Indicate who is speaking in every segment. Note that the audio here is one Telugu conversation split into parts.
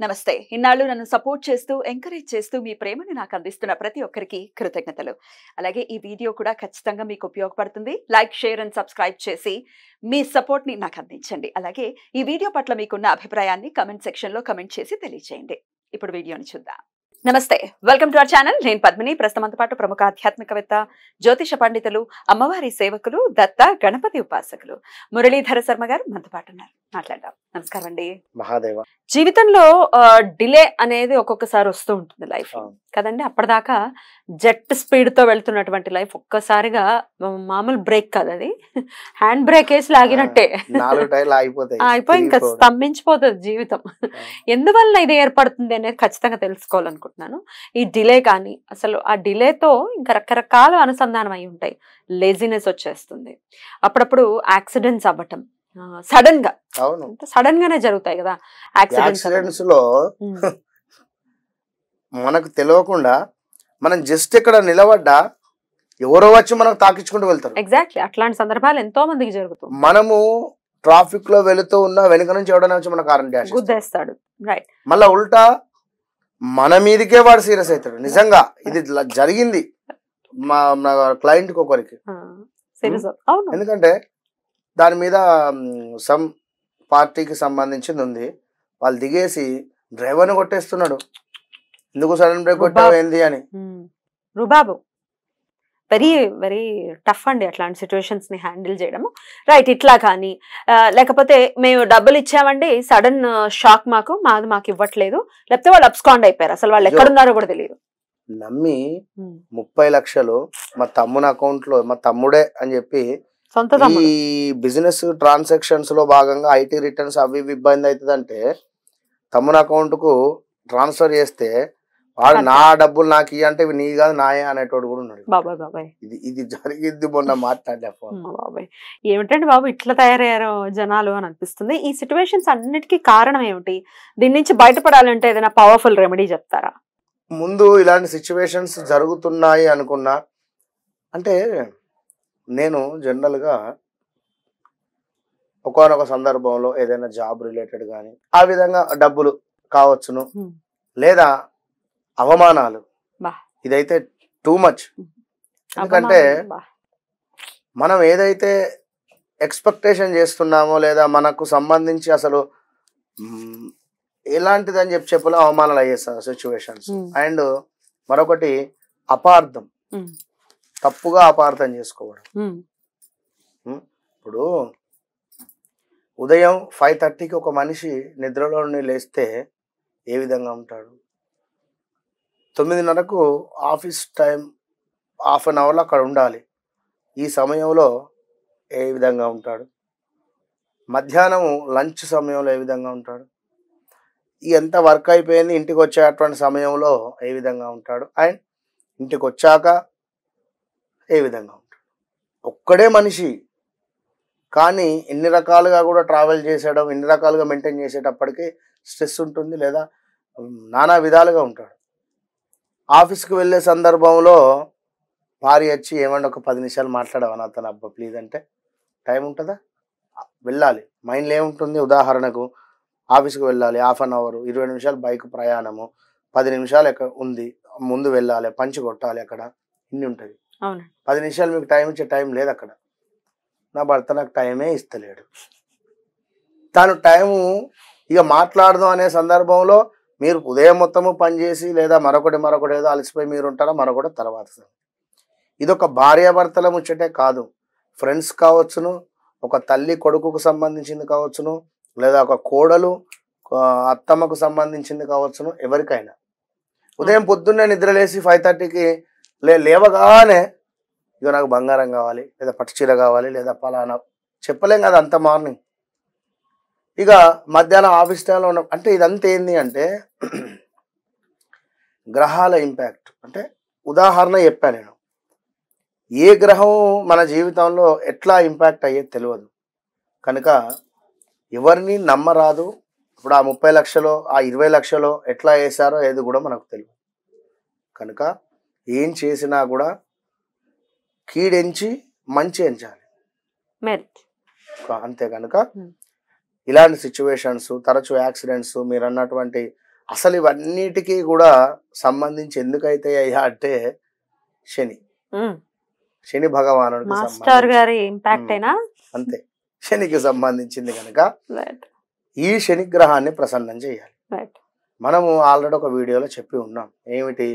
Speaker 1: నమస్తే. ఇన్నాళ్ళు నన్ను సపోర్ట్ చేస్తూ, ఎంకరేజ్ చేస్తూ మీ ప్రేమని నాకు అందిస్తున్న ప్రతి ఒక్కరికి కృతజ్ఞతలు. అలాగే ఈ వీడియో కూడా ఖచ్చితంగా మీకు ఉపయోగపడుతుంది. లైక్, షేర్ అండ్ సబ్స్క్రైబ్ చేసి మీ సపోర్ట్‌ని నాకు అందించండి. అలాగే ఈ వీడియో పట్ల మీకున్న అభిప్రాయాన్ని కామెంట్ సెక్షన్‌లో కామెంట్ చేసి తెలియజేయండి. ఇప్పుడు వీడియోని చూద్దాం. నమస్తే. Welcome to our channel. నేను పద్మిని. ప్రస్తుతంతో పాటు ప్రముఖ ఆధ్యాత్మికవేత్త, జ్యోతిష పండితులు, అమ్మవారి సేవకులు, దత్త గణపతి ఉపాసకులు మురళీధర శర్మ గారు మనతో పాటు ఉన్నారు. మాట్లాడదాం. నమస్కారం అండి.
Speaker 2: మహాదేవ.
Speaker 1: జీవితంలో డిలే అనేది ఒక్కొక్కసారి వస్తూ ఉంటుంది లైఫ్ కదండి. అప్పటిదాకా జెట్ స్పీడ్ తో వెళ్తున్నటువంటి లైఫ్ ఒక్కసారిగా మామూలు బ్రేక్ కాదు, అది హ్యాండ్ బ్రేక్ వేసి లాగినట్టే అయిపోయి ఇంకా స్తంభించిపోతుంది జీవితం. ఎందువల్ల ఇది ఏర్పడుతుంది అనేది ఖచ్చితంగా తెలుసుకోవాలనుకుంటున్నాను. ఈ డిలే కానీ అసలు ఆ డిలేతో ఇంకా రకరకాల అనుసంధానం అయి ఉంటాయి. లేజినెస్ వచ్చేస్తుంది, అప్పుడప్పుడు యాక్సిడెంట్స్ అవ్వటం సడన్ గా, సడన్ గానే జరుగుతాయి కదా
Speaker 2: యాక్సిడెంట్స్ లో. మనకు తెలియకుండా మనం జస్ట్ ఇక్కడ నిలబడ్డా ఎవరో వచ్చి మనకు తాకించుకుంటూ వెళ్తారు.
Speaker 1: ఎగ్జాక్ట్లీ అట్లాంటి సందర్భాలు ఎంతో మందికి జరుగుతాయి.
Speaker 2: మనము ట్రాఫిక్ లో వెళుతూ ఉన్నా వెనుక నుంచి ఎవడైనా వచ్చి మన కారణం
Speaker 1: గుద్దేస్తాడు. రైట్.
Speaker 2: మళ్ళా ఉల్టా మన మీదకే వాడు సీరియస్ అవుతాడు. నిజంగా ఇది జరిగింది మా క్లయింట్ కి ఒకరికి. ఎందుకంటే దాని మీద సమ్ పార్టీకి సంబంధించింది ఉంది. వాళ్ళు దిగేసి డ్రైవర్ని కొట్టేస్తున్నాడు. ఎందుకు సడన్ బ్రేక్ కొట్టావు ఏంది అని.
Speaker 1: రుబాబు వెరీ వెరీ టఫ్ అండి అట్లాంటి సిచ్యువేషన్స్ ని హ్యాండిల్ చేయడము. రైట్. ఇట్లా కానీ లేకపోతే మేము డబ్బులు ఇచ్చామండి, సడన్ షాక్ మాకు ఇవ్వట్లేదు, లేకపోతే వాళ్ళు అబ్స్కాండ్ అయిపోయారు, అసలు వాళ్ళు ఎక్కడున్నారో కూడా తెలియదు.
Speaker 2: నమ్మి 30 లక్షలు మా తమ్ముని అకౌంట్ లో, మా తమ్ముడే అని చెప్పి ఈ బిజినెస్ ట్రాన్సాక్షన్స్ లో భాగంగా ఐటీ రిటర్న్స్ అవి ఇబ్బంది అవుతుందంటే తమ్ముని అకౌంట్ కు ట్రాన్స్ఫర్ చేస్తే వాడు నా డబ్బులు నాకు ఇవి అంటే నీ కాదు నాయే అనేటోడు కూడా ఉన్నాడు. ఇది జరిగింది మొన్న మాట్లాడే.
Speaker 1: ఏమిటండి బాబు ఇట్లా తయారయ్యారు జనాలు అని అనిపిస్తుంది. ఈ సిచ్యువేషన్స్ అన్నిటికీ కారణం ఏమిటి? దీని నుంచి బయటపడాలంటే ఏదైనా పవర్ఫుల్ రెమెడీ చెప్తారా?
Speaker 2: ముందు ఇలాంటి సిచ్యువేషన్స్ జరుగుతున్నాయి అనుకున్నా అంటే నేను జనరల్గా ఒకానొక సందర్భంలో ఏదైనా జాబ్ రిలేటెడ్ కానీ ఆ విధంగా డబ్బులు కావచ్చును, లేదా అవమానాలు, ఇదైతే టూ మచ్. ఎందుకంటే మనం ఏదైతే ఎక్స్పెక్టేషన్ చేస్తున్నామో లేదా మనకు సంబంధించి అసలు ఎలాంటిదని చెప్పలే అవమానాలు అయ్యే సిచ్యువేషన్స్. అండ్ మరొకటి అపార్థం, తప్పుగా అపార్థం చేసుకోవడం. ఇప్పుడు ఉదయం 5:30కి ఒక మనిషి నిద్రలో లేస్తే ఏ విధంగా ఉంటాడు? 9:30కు ఆఫీస్ టైం, హాఫ్ అన్ అవర్లో అక్కడ ఉండాలి. ఈ సమయంలో ఏ విధంగా ఉంటాడు? మధ్యాహ్నం లంచ్ సమయంలో ఏ విధంగా ఉంటాడు? ఎంత వర్క్ అయిపోయింది ఇంటికి వచ్చేటువంటి సమయంలో ఏ విధంగా ఉంటాడు? అండ్ ఇంటికి వచ్చాక ఏ విధంగా ఉంటాడు? ఒక్కడే మనిషి కానీ ఎన్ని రకాలుగా కూడా ట్రావెల్ చేసేయడం, ఎన్ని రకాలుగా మెయింటైన్ చేసేటప్పటికి స్ట్రెస్ ఉంటుంది, లేదా నానా విధాలుగా ఉంటాడు. ఆఫీస్కి వెళ్ళే సందర్భంలో భార్య వచ్చి ఏమన్నా ఒక 10 నిమిషాలు మాట్లాడవా నాతో అబ్బా ప్లీజ్ అంటే టైం ఉంటుందా? వెళ్ళాలి. మైండ్లో ఏముంటుంది? ఉదాహరణకు ఆఫీస్కి వెళ్ళాలి, హాఫ్ అన్ అవర్, 20 నిమిషాలు బైక్ ప్రయాణము, 10 నిమిషాలు ఎక్కడ ఉంది, ముందు వెళ్ళాలి, పంచి కొట్టాలి, అక్కడ ఇన్ని ఉంటుంది. 10 నిమిషాలు మీకు టైం ఇచ్చే టైం లేదు అక్కడ. నా భర్త నాకు టైమే ఇస్తలేడు. తాను టైము ఇక మాట్లాడదాం అనే సందర్భంలో మీరు ఉదయం మొత్తము పనిచేసి లేదా మరొకటి ఏదో అలసిపోయి మీరు ఉంటారా, మరొకటి తర్వాత. ఇదొక భార్యాభర్తల ముచ్చటే కాదు, ఫ్రెండ్స్ కావచ్చును, ఒక తల్లి కొడుకుకు సంబంధించింది కావచ్చును, లేదా ఒక కోడలు అత్తమ్మకు సంబంధించింది కావచ్చును, ఎవరికైనా. ఉదయం పొద్దున్నే నిద్రలేసి 5:30కి లేవగానే ఇక నాకు బంగారం కావాలి, లేదా పట్టు చీర కావాలి, లేదా పలానా చెప్పలేం కదా అంత మార్నింగ్. ఇక మధ్యాహ్నం ఆఫీస్ టైంలో ఉన్న అంటే ఇదంతా ఏంది అంటే గ్రహాల ఇంపాక్ట్. అంటే ఉదాహరణ చెప్పాను నేను. ఏ గ్రహం మన జీవితంలో ఎట్లా ఇంపాక్ట్ అయ్యేది తెలియదు కనుక ఎవరిని నమ్మరాదు. ఇప్పుడు ఆ 30 లక్షలు, ఆ 20 లక్షలు ఎట్లా వేసారో ఏది కూడా మనకు తెలియదు కనుక ఏం చేసినా కూడా కీడెంచి మంచి ఎంచాలి అంతే. కనుక ఇలాంటి సిచ్యువేషన్స్, తరచూ యాక్సిడెంట్స్, మీరు అన్నటువంటి అసలు ఇవన్నిటికీ కూడా సంబంధించి ఎందుకైతే అయ్యా అంటే శని శని భగవానుడికి
Speaker 1: మాస్టర్ గారి ఇంపాక్ట్ అయినా
Speaker 2: అంతే, శనికి సంబంధించింది కనుక ఈ శని గ్రహాన్ని ప్రసన్నం చేయాలి. మనము ఆల్రెడీ ఒక వీడియోలో చెప్పి ఉన్నాం. ఏమిటి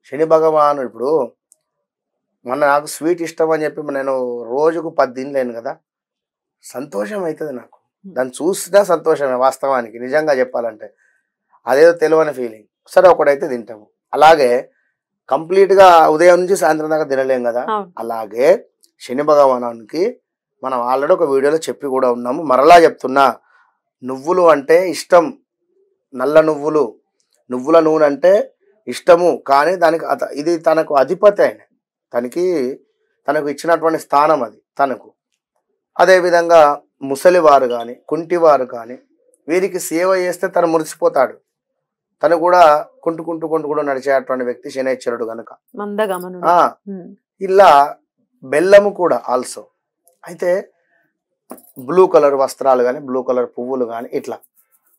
Speaker 2: శని భగవానుడు, ఇప్పుడు నాకు స్వీట్ ఇష్టం అని చెప్పి నేను రోజుకు 10 తినలేను కదా, సంతోషం అవుతుంది నాకు, దాన్ని చూసినా సంతోషమే. వాస్తవానికి నిజంగా చెప్పాలంటే అదేదో తెలియని ఫీలింగ్. సరే ఒకటైతే తింటాము. అలాగే కంప్లీట్గా ఉదయం నుంచి సాయంత్రం దాకా తినలేం కదా. అలాగే శని భగవానునికి మనం ఆల్రెడీ ఒక వీడియోలో చెప్పి కూడా ఉన్నాము, మరలా చెప్తున్నా. నువ్వులు అంటే ఇష్టం, నల్ల నువ్వులు, నువ్వుల నూనె అంటే ఇష్టము. కానీ దానికి ఇది తనకు అధిపతి అయిన, తనకు ఇచ్చినటువంటి స్థానం అది తనకు. అదేవిధంగా ముసలివారు కానీ కుంటివారు కానీ వీరికి సేవ చేస్తే తను మురిసిపోతాడు. తను కూడా కుంటుకుంటూ నడిచేటువంటి వ్యక్తి శనైశ్వరుడు కనుక. ఇలా బెల్లము కూడా ఆల్సో. అయితే బ్లూ కలర్ వస్త్రాలు కానీ బ్లూ కలర్ పువ్వులు కానీ ఇట్లా.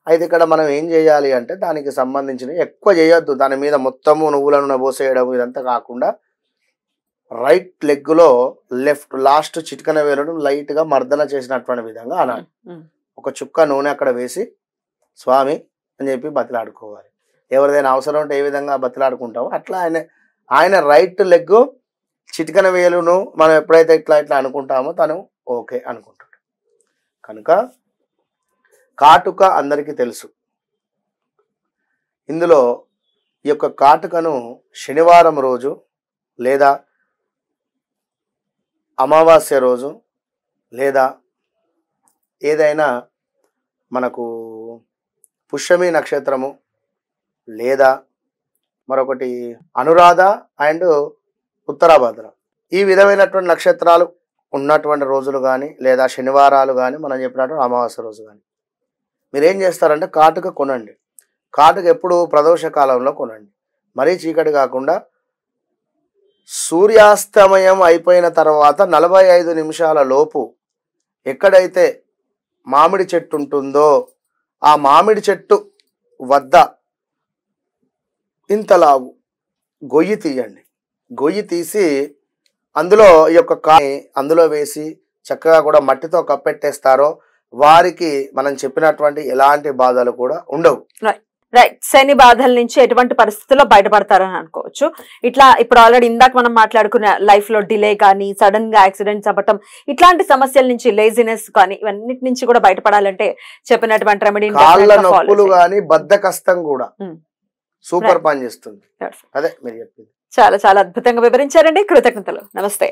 Speaker 2: అయితే ఇక్కడ మనం ఏం చేయాలి అంటే దానికి సంబంధించిన ఎక్కువ చేయొద్దు, దాని మీద మొత్తము నువ్వులను పోసేయడం ఇదంతా కాకుండా రైట్ లెగ్లో లాస్ట్ చిటికన వేలడం లైట్గా మర్దన చేసినటువంటి విధంగా అనాలి. ఒక చుక్క నూనె అక్కడ వేసి స్వామి అని చెప్పి బతిలాడుకోవాలి. ఎవరిదైనా అవసరం ఉంటే ఏ విధంగా బతిలాడుకుంటామో అట్లా ఆయన రైట్ లెగ్ చిటికన వేలును మనం ఎప్పుడైతే ఇట్లా అనుకుంటామో తను ఓకే అనుకుంటాడు. కనుక కాటుక అందరికీ తెలుసు. ఇందులో ఈ యొక్క కాటుకను శనివారం రోజు లేదా అమావాస్య రోజు లేదా ఏదైనా మనకు పుష్యమి నక్షత్రము లేదా మరొకటి అనురాధ అండ్ ఉత్తరాభద్ర, ఈ విధమైనటువంటి నక్షత్రాలు ఉన్నటువంటి రోజులు కానీ లేదా శనివారాలు కానీ మనం చెప్పినట్టు అమావాస్య రోజు కానీ మీరేం చేస్తారంటే కాటుక కొనండి. కాటుక ఎప్పుడు ప్రదోష కాలంలో కొనండి, మరీ చీకటి కాకుండా. సూర్యాస్తమయం అయిపోయిన తర్వాత 45 నిమిషాల లోపు ఎక్కడైతే మామిడి చెట్టు ఉంటుందో ఆ మామిడి చెట్టు వద్ద ఇంతలావు గొయ్యి తీయండి. గొయ్యి తీసి అందులో ఈ యొక్క కాయ అందులో వేసి చక్కగా కూడా మట్టితో కప్పెట్టేస్తారో వారికి మనం చెప్పినటువంటి ఎలాంటి బాధలు కూడా ఉండవు.
Speaker 1: రైట్. శని బాధల నుంచి ఎటువంటి పరిస్థితుల్లో బయటపడతారని అనుకోవచ్చు. ఇట్లా ఇప్పుడు ఆల్రెడీ ఇందాక మనం మాట్లాడుకున్న లైఫ్ లో డిలే కానీ సడన్ గా యాక్సిడెంట్స్ అవ్వటం ఇట్లాంటి సమస్యల నుంచి లేజినెస్ కానీ ఇవన్నిటి నుంచి కూడా బయటపడాలంటే చెప్పినటువంటి రెమెడీ
Speaker 2: కాళ్ళ నొప్పులు కానీ బద్ధకష్టం కూడా సూపర్ పని చేస్తుంది. అదే మీరు చెప్పింది.
Speaker 1: చాలా చాలా అద్భుతంగా వివరించారండి. కృతజ్ఞతలు. నమస్తే.